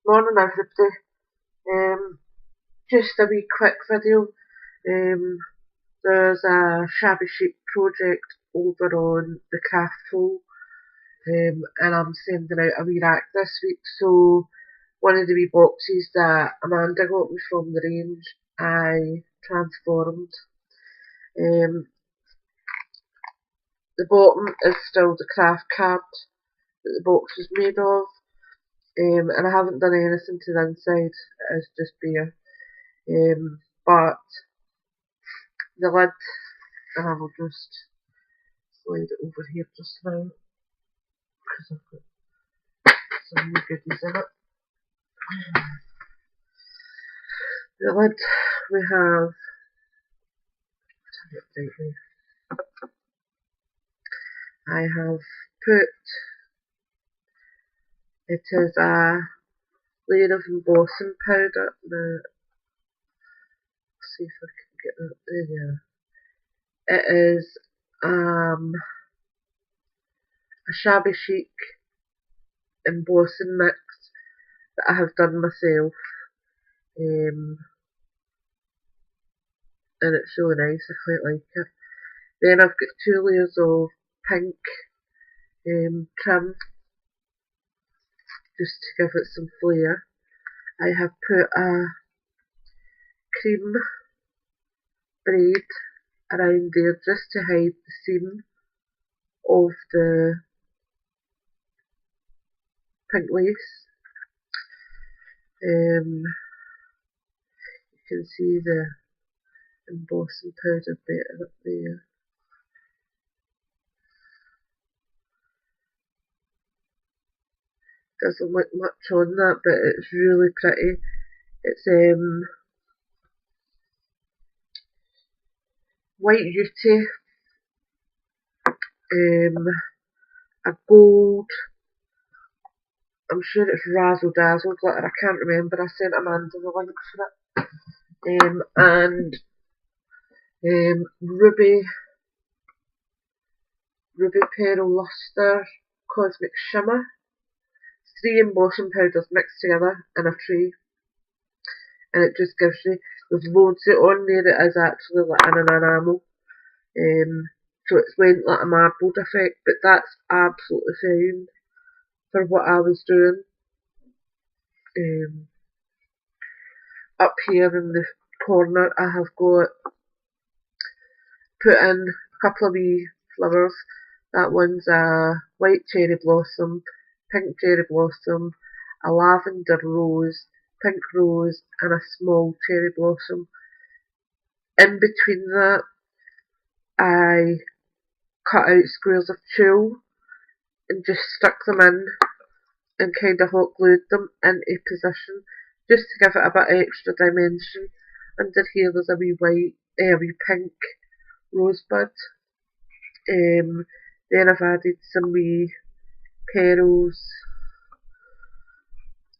Morning everybody. Just a wee quick video. Um, there's a Shabby Chic project over on the craft hole, and I'm sending out a wee rack this week. So one of the wee boxes that Amanda got me from the range, I transformed. Um, the bottom is still the craft card that the box is made of, and I haven't done anything to the inside. It is just bare. But the lid, and I will just slide it over here just now because I've got some new goodies in it. The lid we have, I have put, it is a layer of embossing powder. Now, let's see if I can get that there. It is a Shabby Chic embossing mix that I have done myself. And it's really nice, I quite like it. Then I've got 2 layers of pink trim just to give it some flare. I have put a cream braid around there just to hide the seam of the pink lace. You can see the embossing powder better up there. Doesn't look much on that, but it's really pretty. It's white beauty, a gold, I'm sure it's razzle dazzle glitter, I can't remember, I sent Amanda the link for it. And ruby pearl luster cosmic shimmer. 3 embossing powders mixed together in a tray, and it just gives you, there's loads of it on there. It is actually like an enamel, so it's went like a marbled effect, but that's absolutely fine for what I was doing. Up here in the corner I have got put in a couple of wee flowers. That one's a white cherry blossom, pink cherry blossom, a lavender rose, pink rose, and a small cherry blossom. In between that, I cut out squares of tulle and just stuck them in and kind of hot glued them into position just to give it a bit extra dimension. Under here there's a wee white, a wee pink rosebud. Then I've added some wee pearls.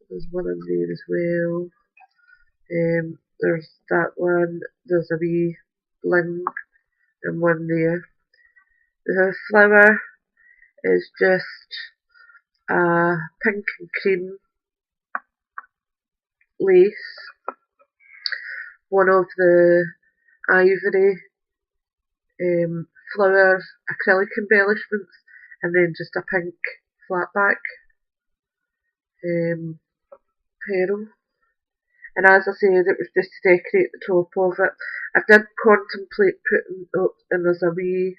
There's one in there as well. There's that one. There's a wee bling and one there. The flower is just a pink and cream lace. One of the ivory flower acrylic embellishments, and then just a pink flat back pearl. And as I said, it was just to decorate the top of it. I did contemplate putting up, and there's a wee,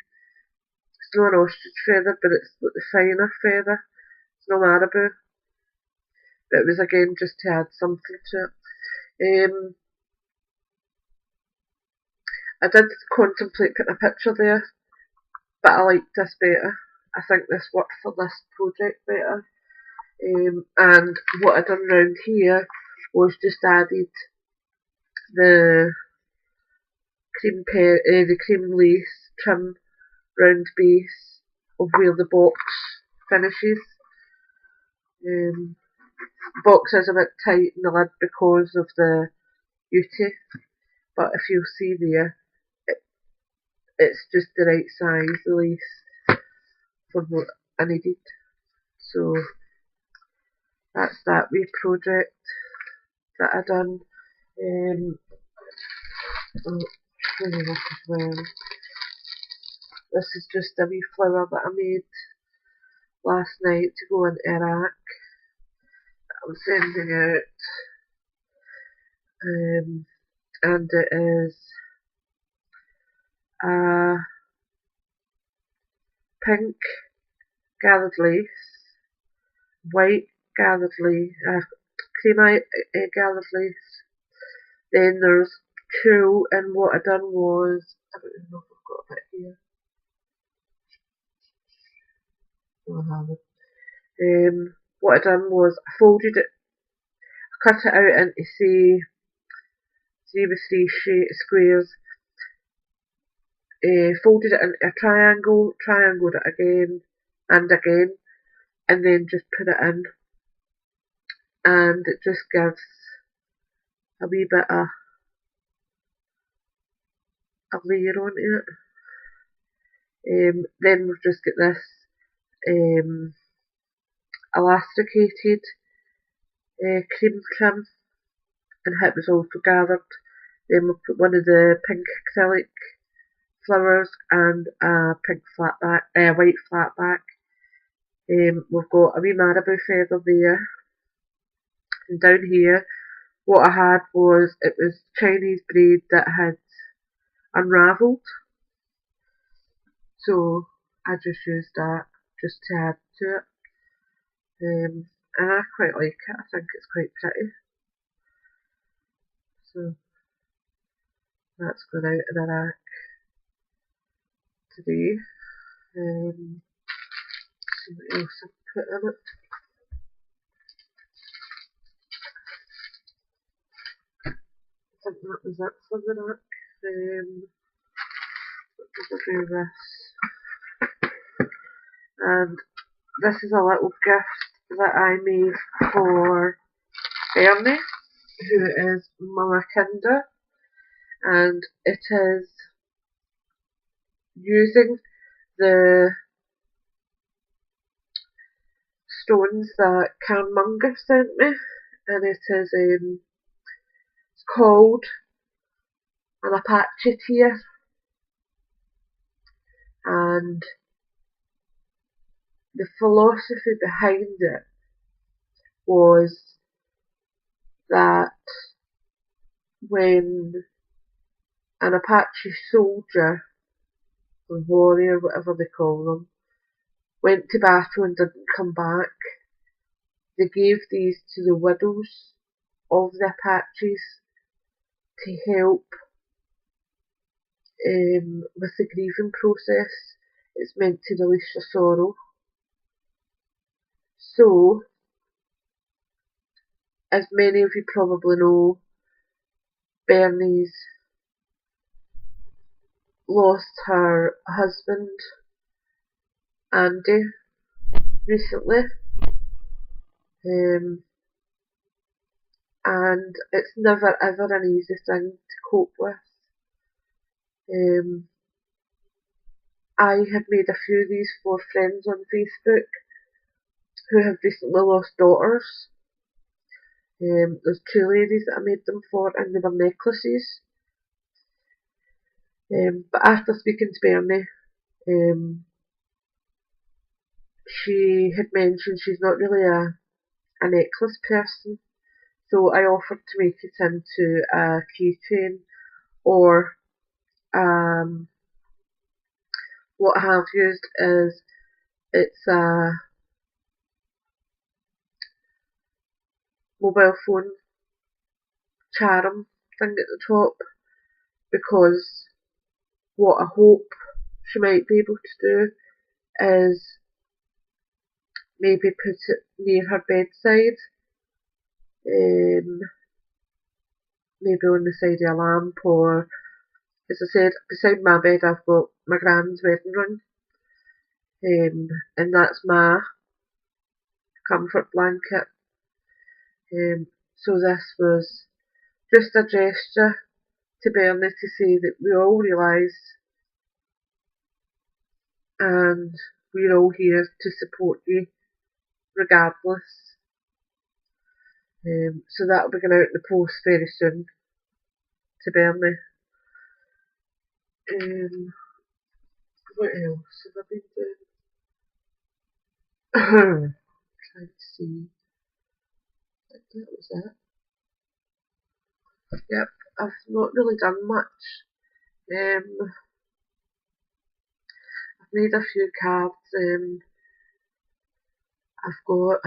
it's not an ostrich feather, but it's like the finer feather. It's no marabou, but it was again just to add something to it. I did contemplate putting a picture there, but I liked this better. I think this worked for this project better. And what I done round here was just added the the cream lace trim round base of where the box finishes. The box is a bit tight in the lid because of the beauty, but if you'll see there, it's just the right size, the lace, for what I needed. So that's that wee project that I done. I'll show you this as well. This is just a wee flower that I made last night to go in Iraq. I'm sending out, and it is a pink gathered lace, white gathered lace, cream gathered lace. Then there's tulle, and what I done was, I don't know if I've got a bit here. I haven't. What I done was I folded it, cut it out into say 3 by 3 squares, folded it into a triangle, triangled it again and again, and then just put it in, and it just gives a wee bit of a layer onto it. Then we've just got this elasticated cream trim, and it was also gathered. Then we've put one of the pink acrylic flowers and a pink white flat back. We've got a wee marabou feather there, and down here what I had was, it was Chinese braid that had unravelled, so I just used that just to add to it, and I quite like it. I think it's quite pretty, so that's going out in a rack today. See what else I've put in it. I think that was it for the rack. What did I do this? And this is a little gift that I made for Bernie, who is Mama Kinder, and it is using the stones that Carnmunga sent me, and it is it's called an Apache tier, and the philosophy behind it was that when an Apache soldier or warrior, whatever they call them, went to battle and didn't come back, they gave these to the widows of the Apaches to help with the grieving process. It's meant to release your sorrow. So, as many of you probably know, Bernie's lost her husband, Andy, recently, and it's never ever an easy thing to cope with. I have made a few of these for friends on Facebook who have recently lost daughters. There's 2 ladies that I made them for, and they were necklaces. But after speaking to Bernie, she had mentioned she's not really a necklace person, so I offered to make it into a keychain, or what I have used is, it's a mobile phone charm thing at the top, because what I hope she might be able to do is maybe put it near her bedside, maybe on the side of a lamp, or, as I said, beside my bed I've got my grand's wedding ring, and that's my comfort blanket. So this was just a gesture to Bernie to say that we all realise, and we're all here to support you regardless. So that'll be going out in the post very soon to Bernie. What else have I been doing? Trying to see. I think that was it. Yep, I've not really done much. I've made a few cards. I've got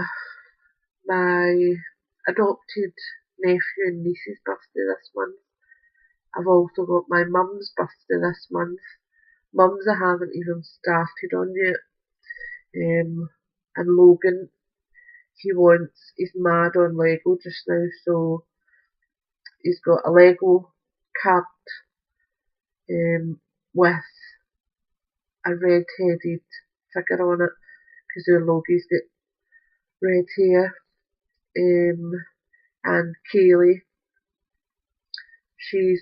my adopted nephew and niece's birthday this month. I've also got my mum's birthday this month. Mum's I haven't even started on yet. And Logan, he's mad on Lego just now, so he's got a Lego card with a red-headed figure on it, because Logan's got red hair. And Kaylee, she's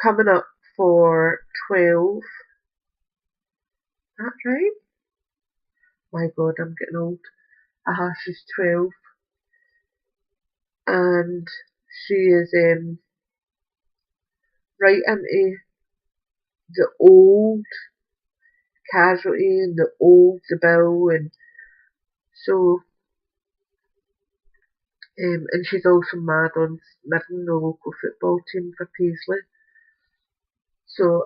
coming up for 12. That's right. My God, I'm getting old. She's 12. And she is right into the old Casualty and the old Bill, and so and she's also mad on Midden, the local football team for Paisley. So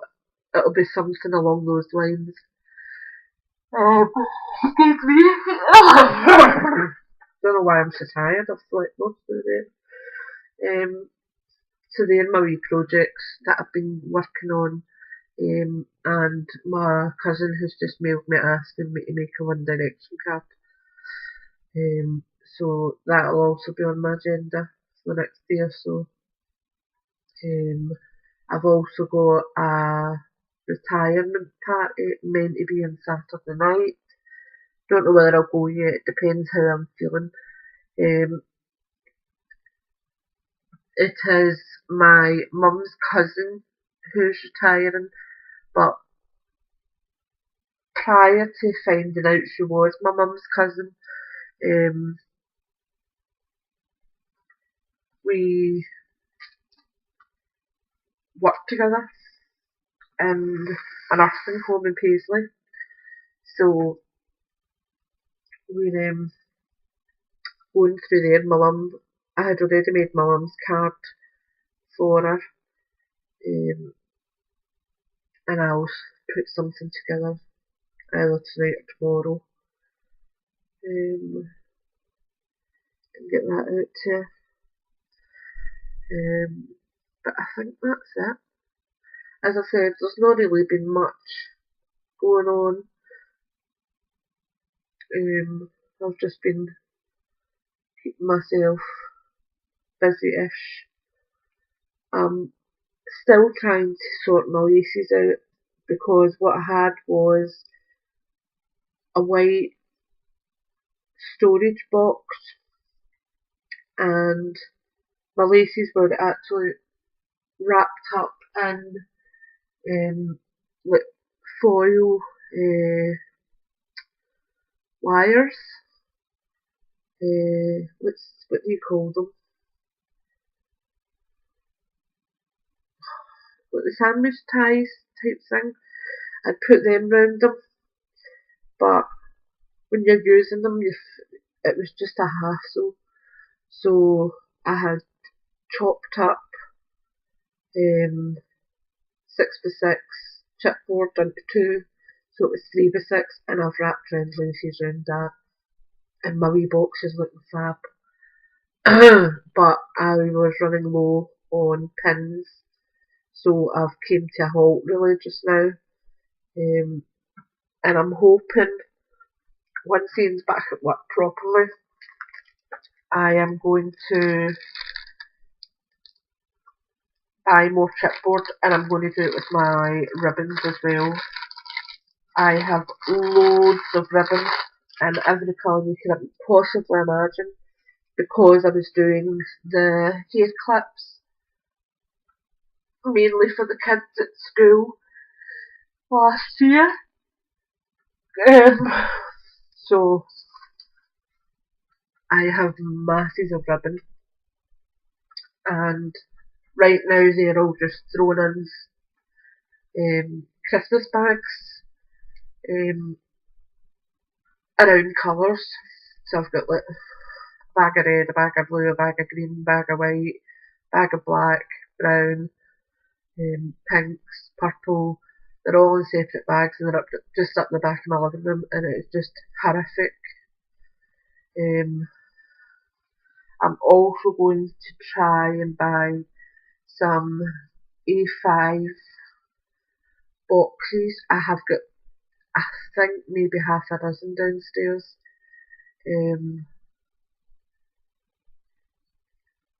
it'll be something along those lines. Excuse me. Don't know why I'm so tired. I've slept most of the day. So they're my wee projects that I've been working on. And my cousin has just mailed me asking me to make a One Direction card. So that'll also be on my agenda for the next day or so. I've also got a retirement party meant to be on Saturday night. Don't know whether I'll go yet, it depends how I'm feeling. It is my mum's cousin who's retiring, but prior to finding out she was my mum's cousin, we worked together in a nursing home in Paisley. So we're going through there. I had already made my mum's card for her, and I'll put something together either tonight or tomorrow, and get that out to you. But I think that's it. As I said, there's not really been much going on. I've just been keeping myself busy-ish. I'm still trying to sort my laces out, because what I had was a white storage box, and my laces were actually wrapped up in like foil wires. What do you call them? Like the sandwich ties type thing. I'd put them round them, but when you're using them, it was just a hassle. So I had chopped up 6x6 chipboard into two, so it was 3x6, and I've wrapped round laces around that, and my wee box is looking fab. But I was running low on pins, so I've came to a halt really just now, and I'm hoping once Ian's back at work properly, I am going to buy more chipboard, and I'm going to do it with my ribbons as well. I have loads of ribbons and every colour you can possibly imagine, because I was doing the hair clips mainly for the kids at school last year. So I have masses of ribbon, and right now they're all just thrown in Christmas bags um, around colours. So I've got like a bag of red, a bag of blue, a bag of green, a bag of white, a bag of black, brown, pinks, purple. They're all in separate bags and they're just up the back of my living room, and it's just horrific. Um, I'm also going to try and buy some A5 boxes. I have got, I think, maybe half a dozen downstairs. Um,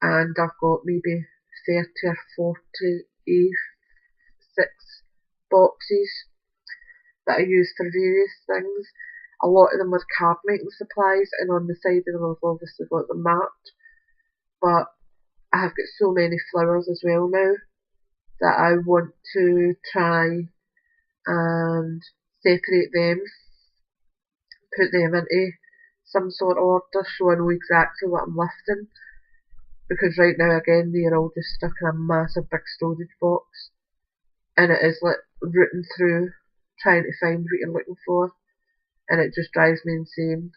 and I've got maybe 30 or 40 A6 boxes that I use for various things. A lot of them are card making supplies, and on the side of them I've obviously got them marked. But I have got so many flowers as well now that I want to try and separate them, put them into some sort of order so I know exactly what I'm lifting. Because right now again they're all just stuck in a massive big storage box, and it is like rooting through trying to find what you're looking for, and it just drives me insane.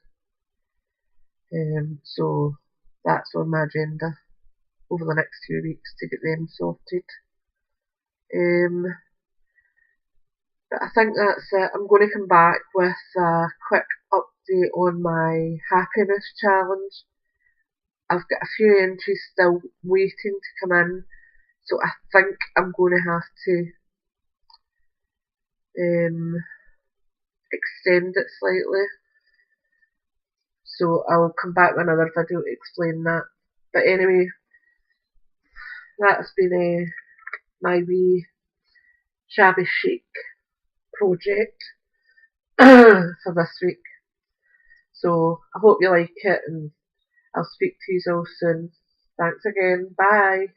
So that's on my agenda over the next 2 weeks to get them sorted. But I think that's it. I'm going to come back with a quick update on my happiness challenge. I've got a few entries still waiting to come in, so I think I'm going to have to extend it slightly. So I'll come back with another video to explain that. But anyway, that's been my wee Shabby Chic project for this week. So I hope you like it, and I'll speak to you all soon. Thanks again. Bye.